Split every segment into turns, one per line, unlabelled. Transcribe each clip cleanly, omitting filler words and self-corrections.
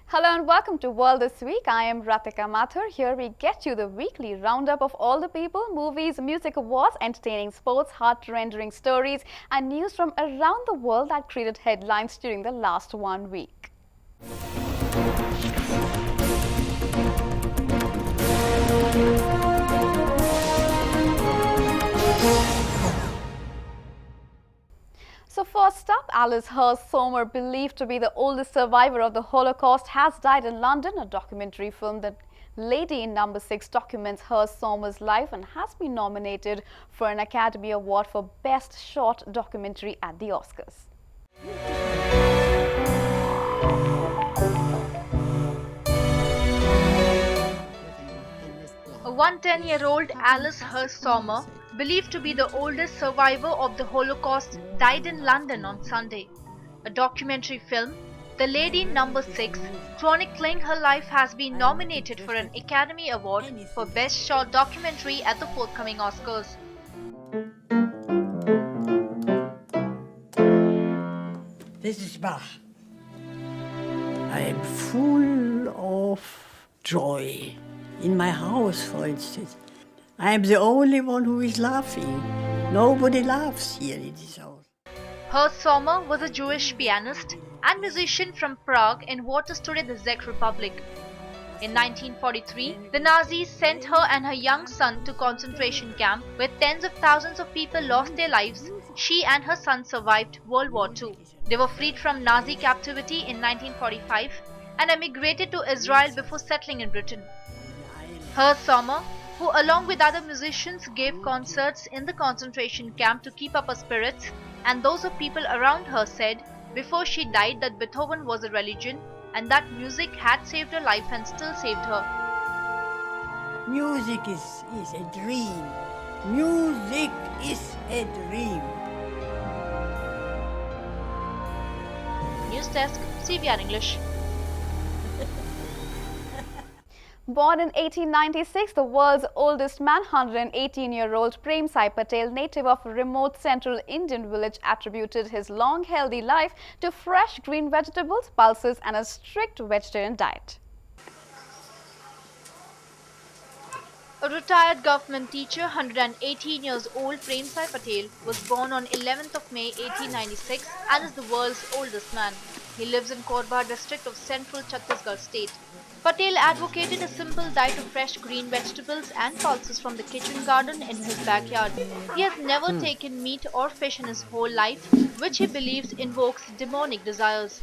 Hello and welcome to World This Week. I am Ratika Mathur. Here we get you the weekly roundup of all the people, movies, music awards, entertaining sports, heart-rendering stories and news from around the world that created headlines during the last 1 week. So first up, Alice Hurst Sommer, believed to be the oldest survivor of the Holocaust, has died in London. A documentary film, The Lady in Number 6, documents Hurst Sommer's life and has been nominated for an Academy Award for Best Short Documentary at the Oscars.
A 110-year-old Alice Hurst Sommer, believed to be the oldest survivor of the Holocaust, died in London on Sunday. A documentary film, The Lady Number 6, chronicling her life, has been nominated for an Academy Award for Best Short Documentary at the forthcoming Oscars.
This is Bach. I am full of joy. In my house, for instance, I am the only one who is laughing. Nobody laughs here in this house.
Hurst Sommer was a Jewish pianist and musician from Prague in what is today the Czech Republic. In 1943, the Nazis sent her and her young son to concentration camp where tens of thousands of people lost their lives. She and her son survived World War II. They were freed from Nazi captivity in 1945 and emigrated to Israel before settling in Britain. Hurst Sommer, who along with other musicians gave concerts in the concentration camp to keep up her spirits, and those of people around her, said before she died that Beethoven was a religion and that music had saved her life and still saved her.
Music is a dream. Music is a dream.
News Desk, CVR English.
Born in 1896, the world's oldest man, 118-year-old Prem Sai Patel, native of a remote central Indian village, attributed his long, healthy life to fresh green vegetables, pulses and a strict vegetarian diet.
A retired government teacher, 118 years old, Prem Sai Patel, was born on 11th of May 1896 and is the world's oldest man. He lives in Korba district of central Chhattisgarh state. Patel advocated a simple diet of fresh green vegetables and pulses from the kitchen garden in his backyard. He has never taken meat or fish in his whole life, which he believes invokes demonic desires.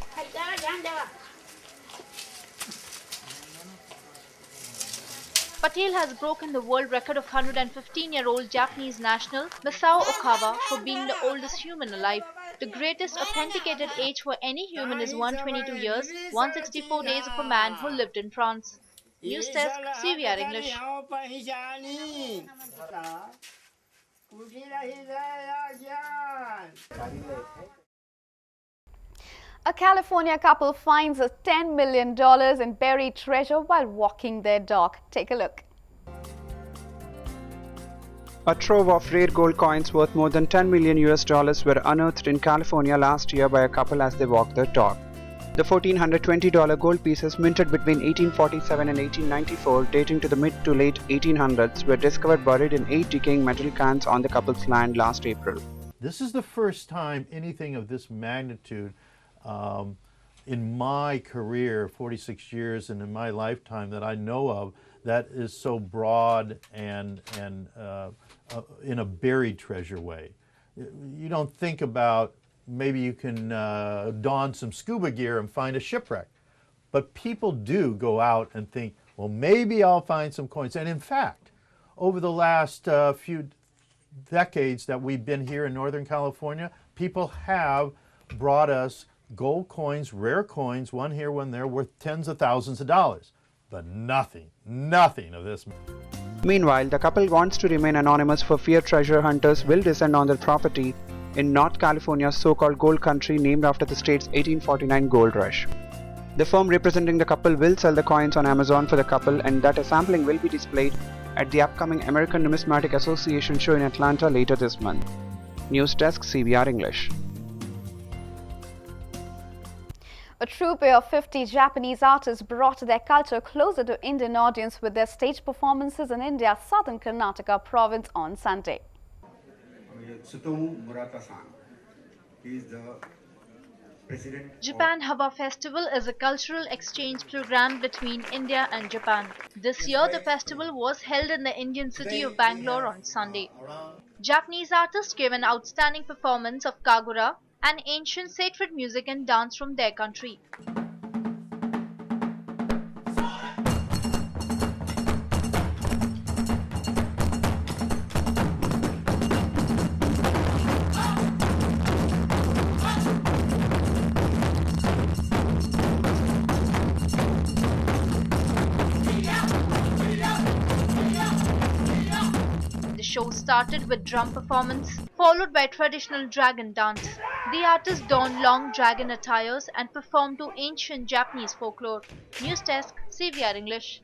Patel has broken the world record of 115-year-old Japanese national Masao Okawa for being the oldest human alive. The greatest authenticated age for any human is 122 years, 164 days of a man who lived in France. News Desk, CVR English.
A California couple finds $10 million in buried treasure while walking their dog. Take a look.
A trove of rare gold coins worth more than $10 million were unearthed in California last year by a couple as they walked their dog. The $1,420 gold pieces, minted between 1847 and 1894, dating to the mid to late 1800s, were discovered buried in 8 decaying metal cans on the couple's land last April.
This is the first time anything of this magnitude in my career, 46 years, and in my lifetime that I know of, that is so broad and in a buried treasure way. You don't think about maybe you can don some scuba gear and find a shipwreck, but people do go out and think, well, maybe I'll find some coins. And in fact, over the last few decades that we've been here in Northern California, people have brought us gold coins, rare coins, one here, one there, worth tens of thousands of dollars. But nothing of this.
Meanwhile, the couple wants to remain anonymous for fear treasure hunters will descend on their property in North California's so-called gold country, named after the state's 1849 gold rush. The firm representing the couple will sell the coins on Amazon for the couple, and that a sampling will be displayed at the upcoming American Numismatic Association show in Atlanta later this month. News Desk, CBR English.
A troupe of 50 Japanese artists brought their culture closer to Indian audience with their stage performances in India's southern Karnataka province on Sunday.
He is the president.
Japan Hava Festival is a cultural exchange program between India and Japan. This year, the festival was held in the Indian city of Bangalore on Sunday. Japanese artists gave an outstanding performance of Kagura, an ancient sacred music and dance from their country. The show started with drum performance, followed by traditional dragon dance. The artists donned long dragon attires and performed to ancient Japanese folklore. News Desk, CBR English.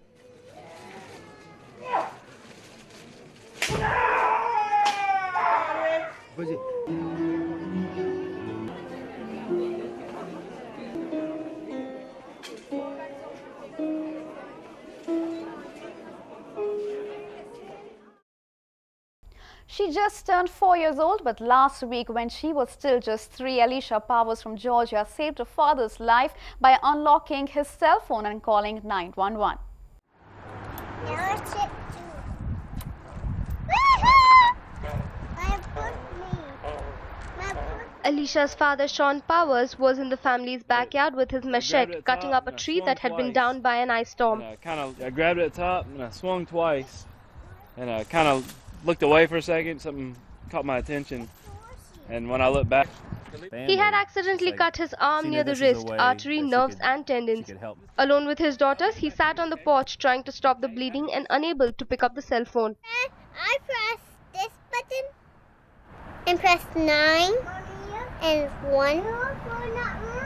She just turned 4 years old, but last week when she was still just 3, Alicia Powers from Georgia saved her father's life by unlocking his cell phone and calling 911.
Alicia's father, Sean Powers, was in the family's backyard with his machete, cutting up a tree that had been downed by an ice storm.
I grabbed it at the top and I swung twice, and I kind of looked away for a second. Something caught my attention, and when I looked back,
He had accidentally cut his arm near the wrist, artery, nerves and tendons. Alone with his daughters, he sat on the porch trying to stop the bleeding and unable to pick up the cell phone.
I pressed this button and pressed 9 and 1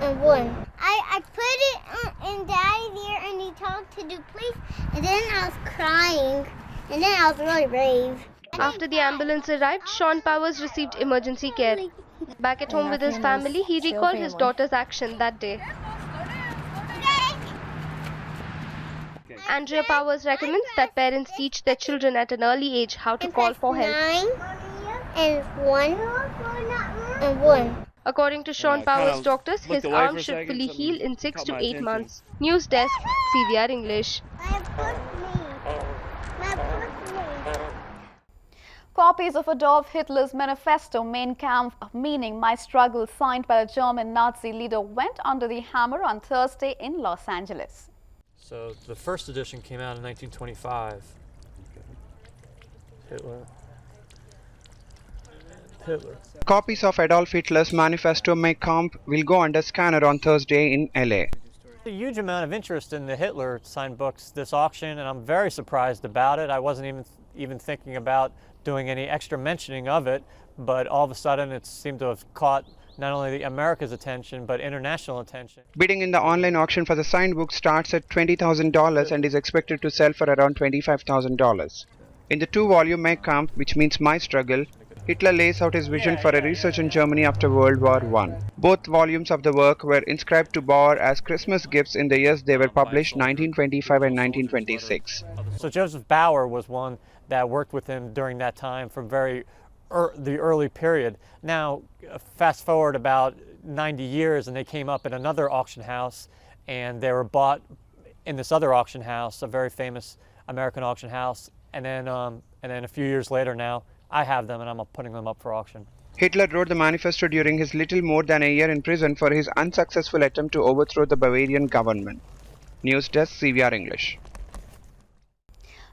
and 1. I put it in Daddy's ear and he told to do please, and then I was crying, and then I was really brave.
After the ambulance arrived, Sean Powers received emergency care. Back at home with his family, he recalled his daughter's action that day. Andrea Powers recommends that parents teach their children at an early age how to call for help.
9 and 1 and 1.
According to Sean Powers' doctors, his arm should fully heal in 6 to 8 months. News Desk, CBR English.
Copies of Adolf Hitler's manifesto Mein Kampf, meaning My Struggle, signed by the German Nazi leader, went under the hammer on Thursday in Los Angeles.
So the first edition came out in 1925. Hitler.
Copies of Adolf Hitler's manifesto Mein Kampf will go under scanner on Thursday in LA.
A huge amount of interest in the Hitler signed books this auction, and I'm very surprised about it. I wasn't even thinking about doing any extra mentioning of it, but all of a sudden it seemed to have caught not only America's attention but international attention.
Bidding in the online auction for the signed book starts at $20,000 and is expected to sell for around $25,000. In the 2-volume Mein Kampf, which means My Struggle, Hitler lays out his vision for a resurgent Germany after World War I. Both volumes of the work were inscribed to Bauer as Christmas gifts in the years they were published, 1925 and 1926.
So Joseph Bauer was one that worked with him during that time from the early period. Now, fast forward about 90 years and they came up at another auction house, and they were bought in this other auction house, a very famous American auction house, and then a few years later now, I have them and I'm putting them up for auction.
Hitler wrote the manifesto during his little more than a year in prison for his unsuccessful attempt to overthrow the Bavarian government. News Desk, CBR English.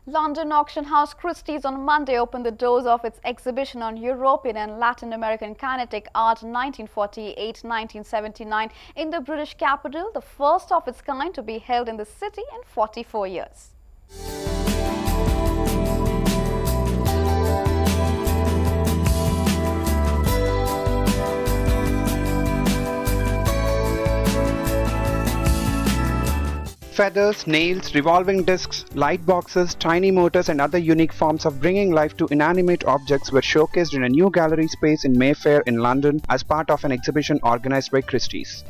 London auction house Christie's on Monday opened the doors of its exhibition on European and Latin American kinetic art 1948-1979 in the British capital, the first of its kind to be held in the city in 44 years.
Feathers, nails, revolving discs, light boxes, tiny motors and other unique forms of bringing life to inanimate objects were showcased in a new gallery space in Mayfair in London as part of an exhibition organized by Christie's.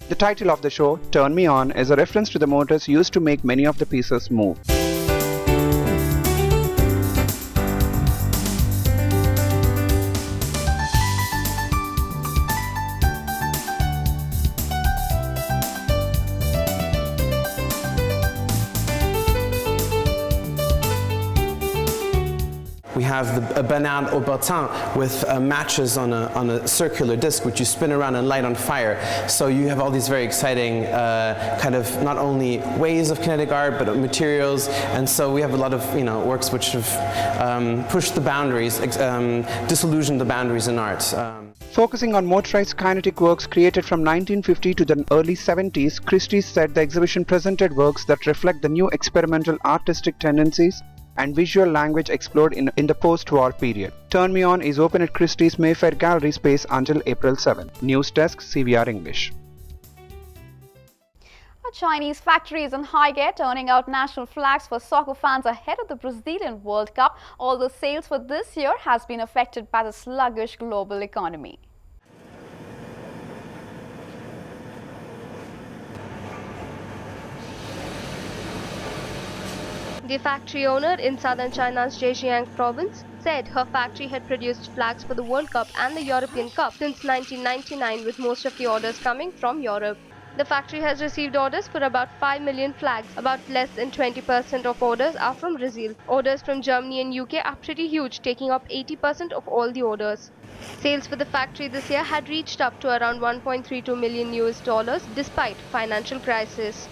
The title of the show, Turn Me On, is a reference to the motors used to make many of the pieces move.
We have a banane au bâton with matches on a circular disc which you spin around and light on fire. So you have all these very exciting kind of not only ways of kinetic art but materials, and so we have a lot of works which have pushed the boundaries, disillusioned the boundaries in art.
Focusing on motorized kinetic works created from 1950 to the early 70s, Christie's said the exhibition presented works that reflect the new experimental artistic tendencies and visual language explored in the post-war period. Turn Me On is open at Christie's Mayfair Gallery space until April 7. News Desk, CVR English.
A Chinese factory is in high gear, turning out national flags for soccer fans ahead of the Brazilian World Cup, although sales for this year has been affected by the sluggish global economy.
The factory owner in southern China's Zhejiang province said her factory had produced flags for the World Cup and the European Cup since 1999, with most of the orders coming from Europe. The factory has received orders for about 5 million flags. About less than 20% of orders are from Brazil. Orders from Germany and UK are pretty huge, taking up 80% of all the orders. Sales for the factory this year had reached up to around $1.32 million despite financial crisis.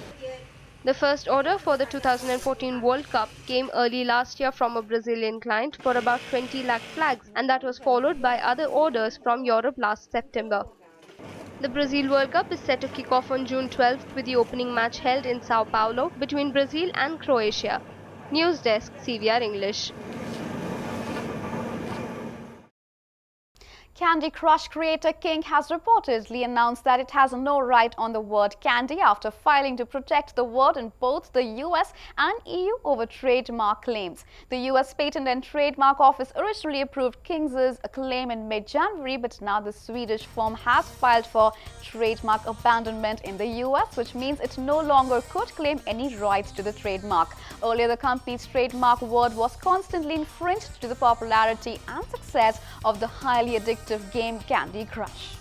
The first order for the 2014 World Cup came early last year from a Brazilian client for about 20 lakh flags, and that was followed by other orders from Europe last September. The Brazil World Cup is set to kick off on June 12th with the opening match held in Sao Paulo between Brazil and Croatia. News Desk, CVR English.
Candy Crush creator King has reportedly announced that it has no right on the word candy after filing to protect the word in both the US and EU over trademark claims. The US Patent and Trademark Office originally approved King's claim in mid-January, but now the Swedish firm has filed for trademark abandonment in the US, which means it no longer could claim any rights to the trademark. Earlier, the company's trademark word was constantly infringed due to the popularity and success of the highly addictive game Candy Crush.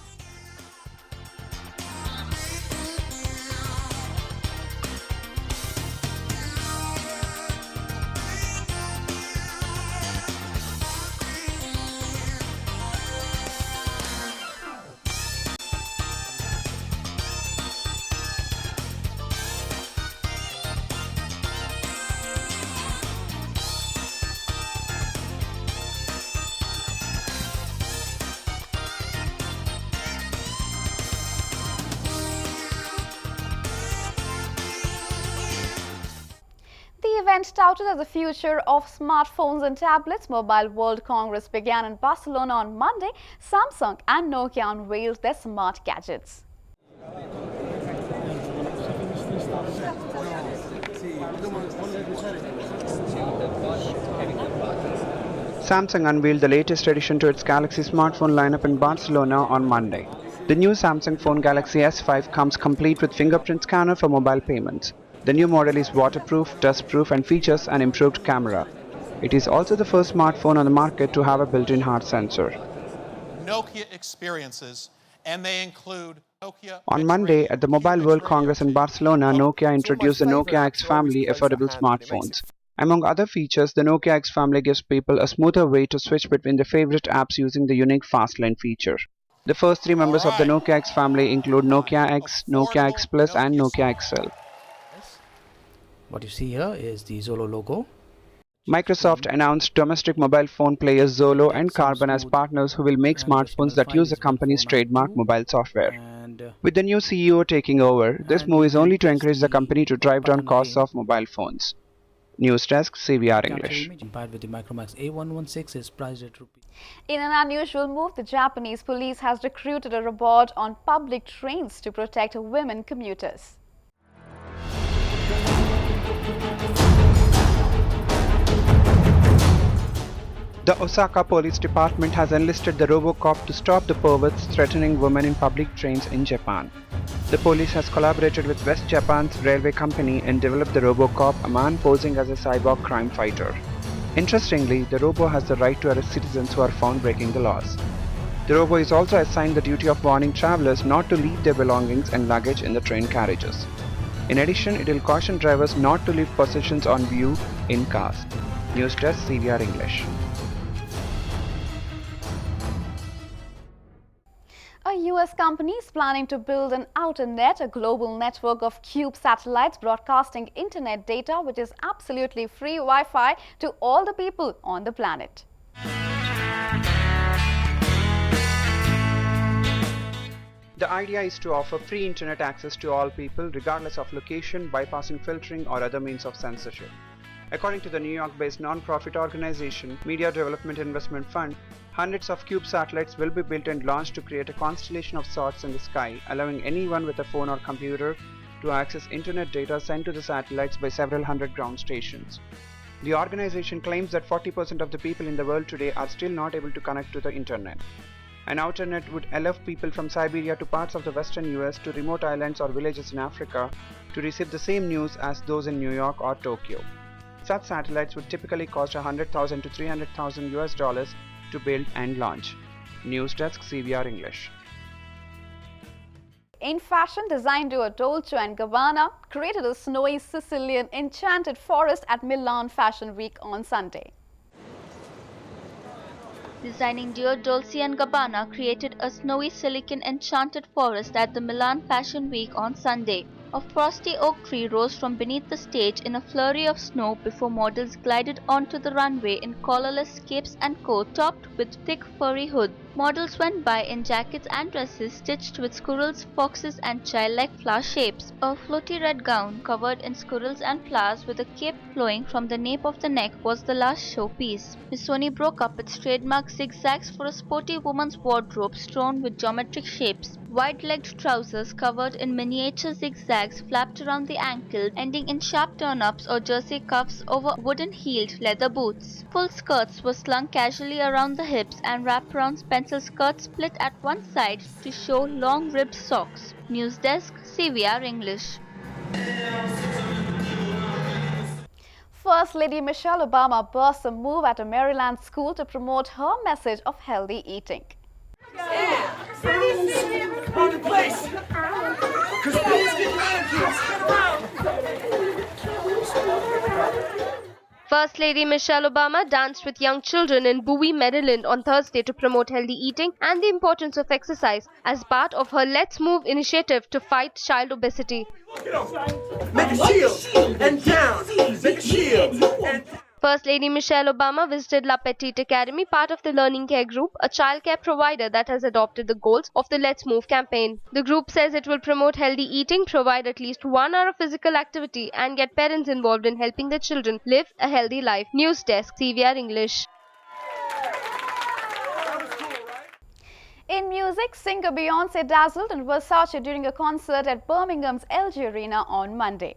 The event touted as the future of smartphones and tablets. Mobile World Congress began in Barcelona on Monday. Samsung and Nokia unveiled their smart gadgets.
Samsung unveiled the latest addition to its Galaxy smartphone lineup in Barcelona on Monday. The new Samsung phone Galaxy S5 comes complete with fingerprint scanner for mobile payments. The new model is waterproof, dustproof and features an improved camera. It is also the first smartphone on the market to have a built-in heart sensor.
Nokia experiences, and they include Nokia.
On Monday, at the Mobile World Congress in Barcelona, Nokia introduced the Nokia X family affordable smartphones. Among other features, the Nokia X family gives people a smoother way to switch between their favorite apps using the unique Fast Lane feature. The first three members of the Nokia X family include Nokia X, Nokia X Plus and Nokia XL.
What you see here is the Zolo logo.
Microsoft announced domestic mobile phone players Zolo and Carbon as partners who will make smartphones that use the company's trademark mobile software. With the new CEO taking over, this move is only to encourage the company to drive down costs of mobile phones. News Desk, CVR
Capture
English.
image compared with the Micromax A116 is priced at rupees.
In an unusual move, the Japanese police has recruited a robot on public trains to protect women commuters.
The Osaka Police Department has enlisted the RoboCop to stop the perverts threatening women in public trains in Japan. The police has collaborated with West Japan's railway company and developed the RoboCop, a man posing as a cyborg crime fighter. Interestingly, the robo has the right to arrest citizens who are found breaking the laws. The robo is also assigned the duty of warning travelers not to leave their belongings and luggage in the train carriages. In addition, it will caution drivers not to leave possessions on view in cars. News Desk, CVR English.
A US company is planning to build an outer net, a global network of cube satellites broadcasting internet data which is absolutely free Wi-Fi to all the people on the planet.
The idea is to offer free internet access to all people regardless of location, bypassing filtering or other means of censorship. According to the New York-based non-profit organization Media Development Investment Fund, hundreds of cube satellites will be built and launched to create a constellation of sorts in the sky, allowing anyone with a phone or computer to access internet data sent to the satellites by several hundred ground stations. The organization claims that 40% of the people in the world today are still not able to connect to the internet. An outer net would allow people from Siberia to parts of the western US to remote islands or villages in Africa to receive the same news as those in New York or Tokyo. Such satellites would typically cost $100,000 to $300,000 to build and launch. News Desk, CVR English.
In fashion, design duo Dolce & Gabbana created a snowy Sicilian enchanted forest at Milan Fashion Week on Sunday.
Designing duo Dolce & Gabbana created a snowy Sicilian enchanted forest at the Milan Fashion Week on Sunday. A frosty oak tree rose from beneath the stage in a flurry of snow before models glided onto the runway in collarless capes and coats topped with thick furry hoods. Models went by in jackets and dresses stitched with squirrels, foxes and childlike flower shapes. A floaty red gown covered in squirrels and flowers with a cape flowing from the nape of the neck was the last showpiece. Missoni broke up its trademark zigzags for a sporty woman's wardrobe strewn with geometric shapes. Wide-legged trousers covered in miniature zigzags flapped around the ankle, ending in sharp turn-ups or jersey cuffs over wooden-heeled leather boots. Full skirts were slung casually around the hips and wrap-around pencil skirts split at one side to show long-ribbed socks. News Desk, CVR English.
First Lady Michelle Obama burst a move at a Maryland school to promote her message of healthy eating.
First Lady Michelle Obama danced with young children in Bowie, Maryland on Thursday to promote healthy eating and the importance of exercise as part of her Let's Move initiative to fight child obesity.
Make a shield and down. Make a shield and
First Lady Michelle Obama visited La Petite Academy, part of the Learning Care Group, a childcare provider that has adopted the goals of the Let's Move campaign. The group says it will promote healthy eating, provide at least 1 hour of physical activity, and get parents involved in helping their children live a healthy life. News Desk, CVR English.
In music, singer Beyonce dazzled in Versace during a concert at Birmingham's LG Arena on Monday.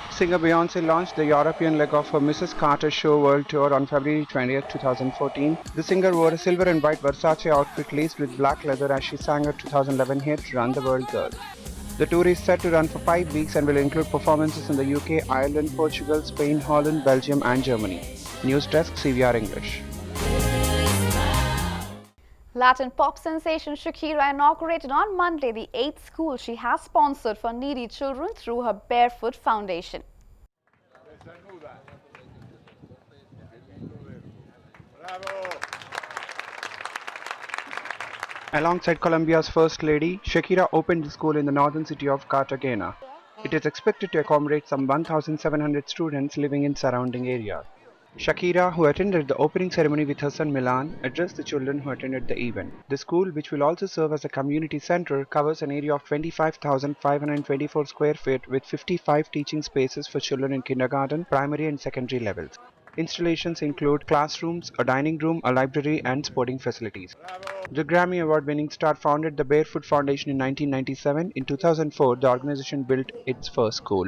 Singer Beyonce launched the European leg of her Mrs. Carter Show World Tour on February 20, 2014. The singer wore a silver and white Versace outfit laced with black leather as she sang her 2011 hit Run the World Girl. The tour is set to run for 5 weeks and will include performances in the UK, Ireland, Portugal, Spain, Holland, Belgium and Germany. News Desk, CVR English.
Latin pop sensation Shakira inaugurated on Monday the 8th school she has sponsored for needy children through her Barefoot Foundation.
Alongside Colombia's First Lady, Shakira opened the school in the northern city of Cartagena. It is expected to accommodate some 1,700 students living in surrounding areas. Shakira, who attended the opening ceremony with her son Milan, addressed the children who attended the event. The school, which will also serve as a community center, covers an area of 25,524 square feet with 55 teaching spaces for children in kindergarten, primary and secondary levels. Installations include classrooms, a dining room, a library, and sporting facilities. The Grammy Award-winning star founded the Barefoot Foundation in 1997. In 2004, the organization built its first school.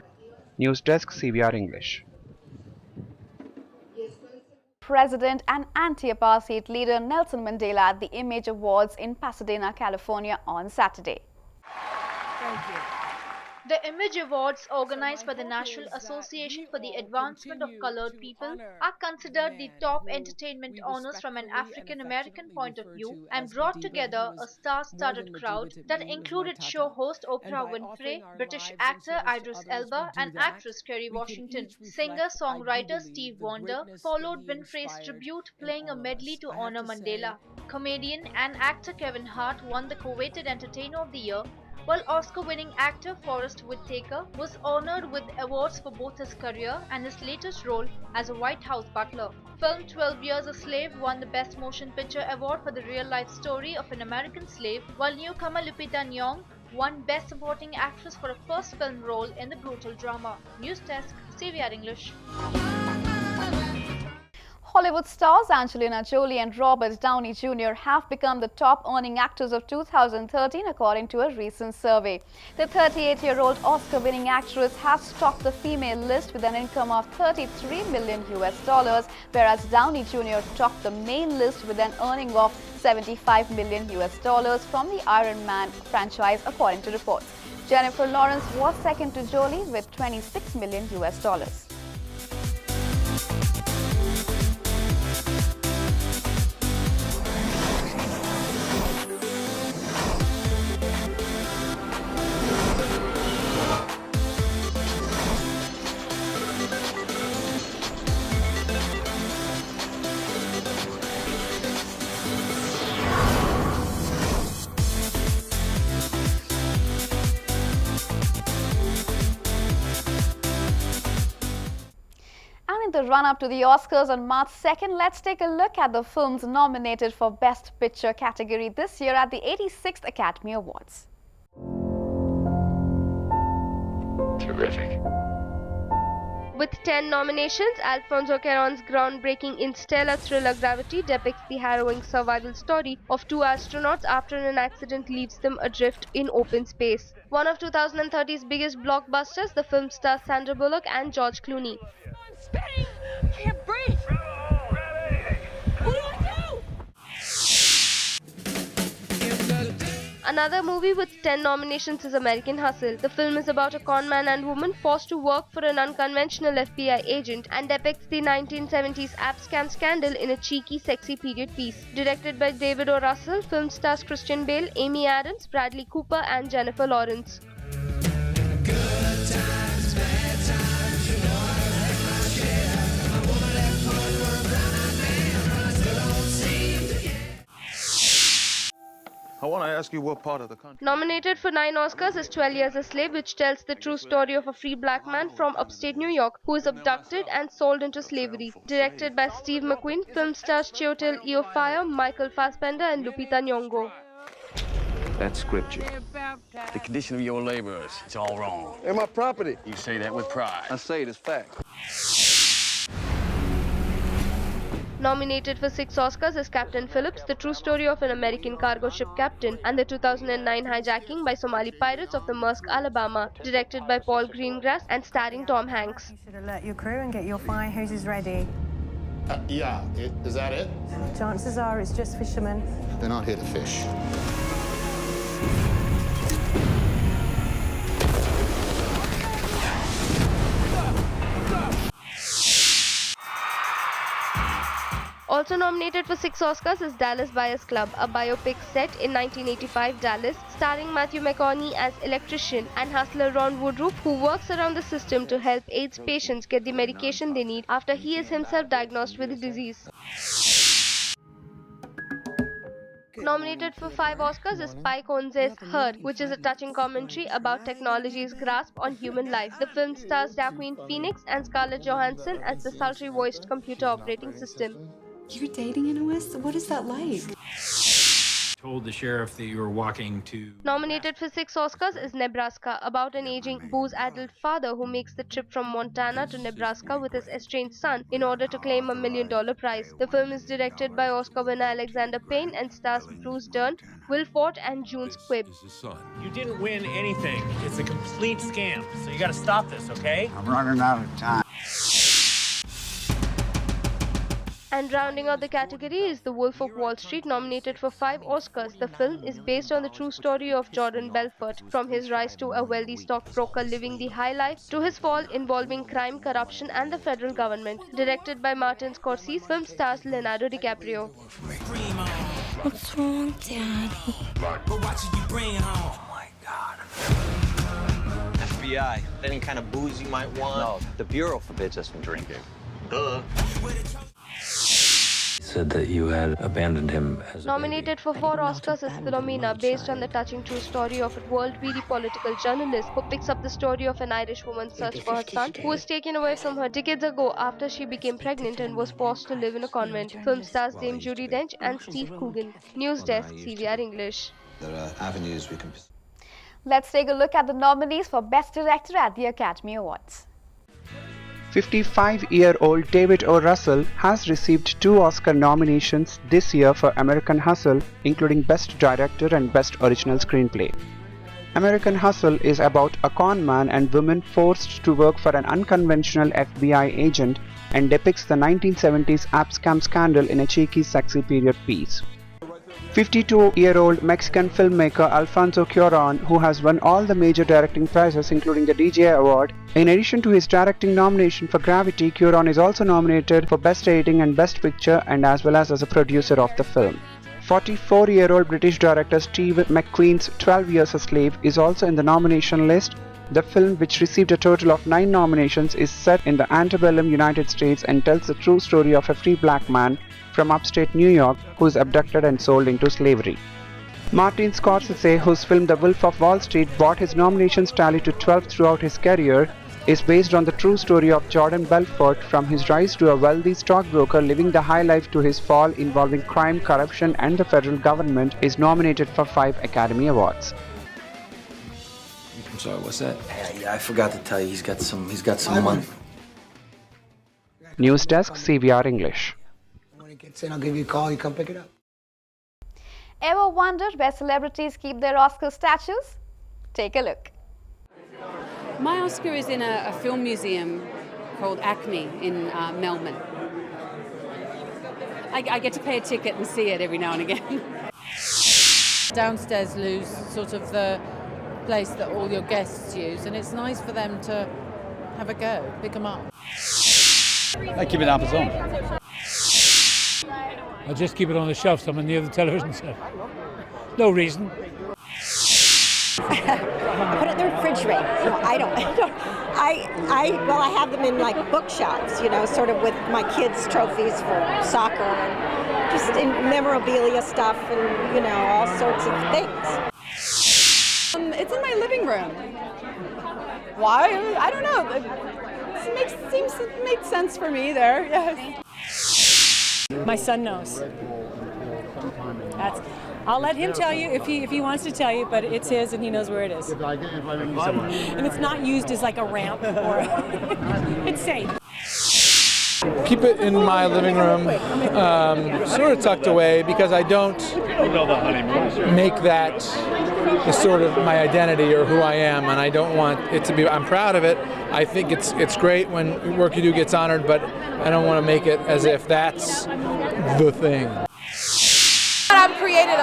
News Desk, CBR English.
President and anti-apartheid leader Nelson Mandela at the Image Awards in Pasadena, California on Saturday.
Thank you. The Image Awards, organized by the National Association for the Advancement of Colored People, are considered the top entertainment honors from an African-American point of view and brought together a star-studded crowd that included show host Oprah Winfrey, British actor Idris Elba, and actress Kerry Washington. Singer-songwriter Steve Wonder followed Winfrey's tribute, playing a medley to honor Mandela. Comedian and actor Kevin Hart won the coveted Entertainer of the Year, while Oscar-winning actor Forrest Whitaker was honored with awards for both his career and his latest role as a White House butler. Film 12 Years a Slave won the Best Motion Picture Award for the real-life story of an American slave, while newcomer Lupita Nyong'o won Best Supporting Actress for a first film role in the brutal drama. News Desk, CBR English.
Hollywood stars Angelina Jolie and Robert Downey Jr. have become the top-earning actors of 2013 according to a recent survey. The 38-year-old Oscar-winning actress has topped the female list with an income of $33 million, whereas Downey Jr. topped the male list with an earning of $75 million from the Iron Man franchise according to reports. Jennifer Lawrence was second to Jolie with $26 million. In the run-up to the Oscars on March 2nd, let's take a look at the films nominated for Best Picture category this year at the 86th Academy Awards.
Terrific.
With 10 nominations, Alfonso Cuarón's groundbreaking interstellar thriller Gravity depicts the harrowing survival story of two astronauts after an accident leaves them adrift in open space. One of 2013's biggest blockbusters, the film stars Sandra Bullock and George Clooney.
Spinning! Can't breathe! What do I do?
Another movie with 10 nominations is American Hustle. The film is about a con man and woman forced to work for an unconventional FBI agent and depicts the 1970s app scam scandal in a cheeky, sexy period piece. Directed by David O. Russell, film stars Christian Bale, Amy Adams, Bradley Cooper, and Jennifer Lawrence.
I want to ask you what part of the country.
Nominated for 9 Oscars is 12 Years a Slave, which tells the true story of a free black man from upstate New York who is abducted and sold into slavery. Directed by Steve McQueen, film stars Chiwetel Ejiofor, Michael Fassbender, and Lupita Nyong'o.
That's scripture.
The condition of your laborers, it's all wrong.
And my property.
You say that with pride.
I say it as fact.
Nominated for 6 Oscars is Captain Phillips, the true story of an American cargo ship captain, and the 2009 hijacking by Somali pirates of the Maersk, Alabama, directed by Paul Greengrass and starring Tom Hanks.
You should alert your crew and get your fire hoses ready.
Yeah, is that it?
Chances are it's just fishermen.
They're not here to fish.
Also nominated for 6 Oscars is Dallas Buyers Club, a biopic set in 1985 Dallas, starring Matthew McConaughey as electrician and hustler Ron Woodruff, who works around the system to help AIDS patients get the medication they need after he is himself diagnosed with the disease. Nominated for 5 Oscars is Spike Jonze's Her, which is a touching commentary about technology's grasp on human life. The film stars Joaquin Phoenix and Scarlett Johansson as the sultry-voiced computer operating system.
You're dating Inouye? What is that like?
Told the sheriff that you were walking to...
Nominated for 6 Oscars is Nebraska, about an aging, booze-addled father who makes the trip from Montana to Nebraska with his estranged son in order to claim $1 million prize. The film is directed by Oscar winner Alexander Payne and stars Bruce Dern, Will Forte, and June Squibb.
You didn't win anything. It's a complete scam. So you gotta stop this, okay?
I'm running out of time.
And rounding out the category is The Wolf of Wall Street, nominated for 5 Oscars. The film is based on the true story of Jordan Belfort, from his rise to a wealthy stockbroker living the high life to his fall involving crime, corruption, and the federal government. Directed by Martin Scorsese, film stars Leonardo DiCaprio.
What's wrong, Daddy?
Oh my God. FBI. Any kind of booze you might want? No, the Bureau forbids us from drinking. Duh.
Said that you had abandoned him as a
Nominated for 4 Oscars is Philomena, based on the touching true story of a world-weary political journalist who picks up the story of an Irish woman's search for her son, who was taken away from her decades ago after she became pregnant and was forced to live in a convent. Film stars Dame Judi Dench and Steve Coogan. News Desk, CVR English.
There are avenues we can...
Let's take a look at the nominees for Best Director at the Academy Awards.
55-year-old David O. Russell has received 2 Oscar nominations this year for American Hustle, including Best Director and Best Original Screenplay. American Hustle is about a con man and woman forced to work for an unconventional FBI agent and depicts the 1970s app scam scandal in a cheeky, sexy period piece. 52-year-old Mexican filmmaker Alfonso Cuarón, who has won all the major directing prizes including the DJ Award. In addition to his directing nomination for Gravity, Cuarón is also nominated for Best Editing and Best Picture, and as well as a producer of the film. 44-year-old British director Steve McQueen's 12 Years a Slave is also in the nomination list. The film, which received a total of 9 nominations, is set in the antebellum United States and tells the true story of a free black man from upstate New York who is abducted and sold into slavery. Martin Scorsese, whose film The Wolf of Wall Street brought his nominations tally to 12 throughout his career, is based on the true story of Jordan Belfort, from his rise to a wealthy stockbroker living the high life to his fall involving crime, corruption, and the federal government. Is nominated for 5 Academy Awards.
I'm sorry, what's that? Yeah, I forgot to tell you, he's got some money.
News Desk, CVR English.
When it gets in, I'll give you a call, you come pick it up.
Ever wondered where celebrities keep their Oscar statues? Take a look.
My Oscar is in a film museum called Acme in Melbourne. I get to pay a ticket and see it every now and again.
Downstairs loos sort of the place that all your guests use, and it's nice for them to have a go, pick them up.
I keep it on its own. I just keep it on the shelf somewhere near the television set. No reason.
I put it in the refrigerator. I have them in like bookshelves, you know, sort of with my kids' trophies for soccer and just in memorabilia stuff and, you know, all sorts of things.
It's in my living room. Why? I don't know. It makes sense for me there, yes.
My son knows. I'll let him tell you if he wants to tell you, but it's his and he knows where it is. And it's not used as like a ramp or it's safe.
Keep it in my living room, sort of tucked away, because I don't make that the sort of my identity or who I am, and I don't want it to be. I'm proud of it. I think it's great when work you do gets honored, but I don't want to make it as if that's the thing.
I've created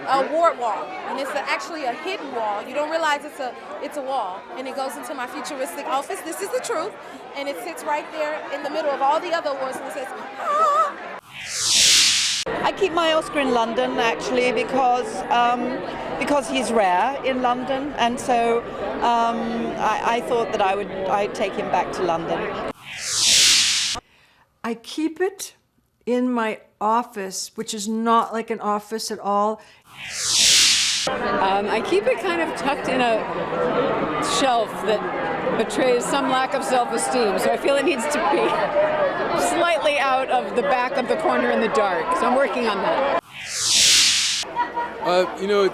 a ward wall, and it's actually a hidden wall. You don't realize it's a wall, and it goes into my futuristic office. This is the truth, and it sits right there in the middle of all the other awards, and it says, ah.
I keep my Oscar in London, actually, because he's rare in London, and so I thought that I'd take him back to London.
I keep it in my
office, which is not like an office at all.
I keep it kind of tucked in a shelf that betrays some lack of self-esteem, so I feel it needs to be slightly out of the back of the corner in the dark, so I'm working on that.
You know,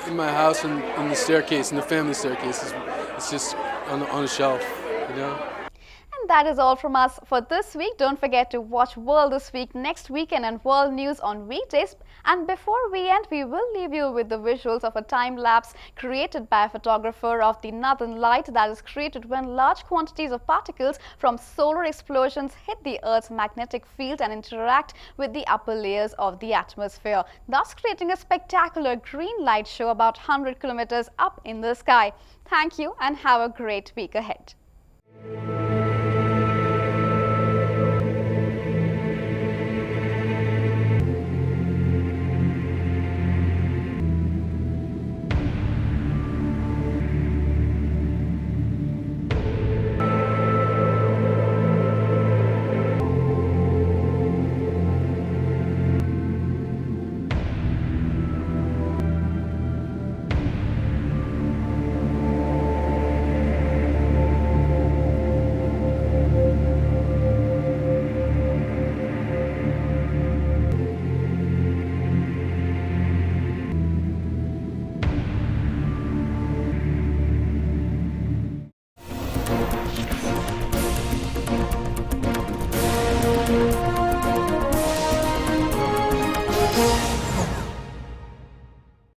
in my house, in the staircase, in the family staircase, it's just on a shelf, you know.
And that is all from us for this week. Don't forget to watch World This Week next weekend and World News on weekdays. And before we end, we will leave you with the visuals of a time lapse created by a photographer of the northern light that is created when large quantities of particles from solar explosions hit the Earth's magnetic field and interact with the upper layers of the atmosphere, thus creating a spectacular green light show about 100 kilometers up in the sky. Thank you and have a great week ahead.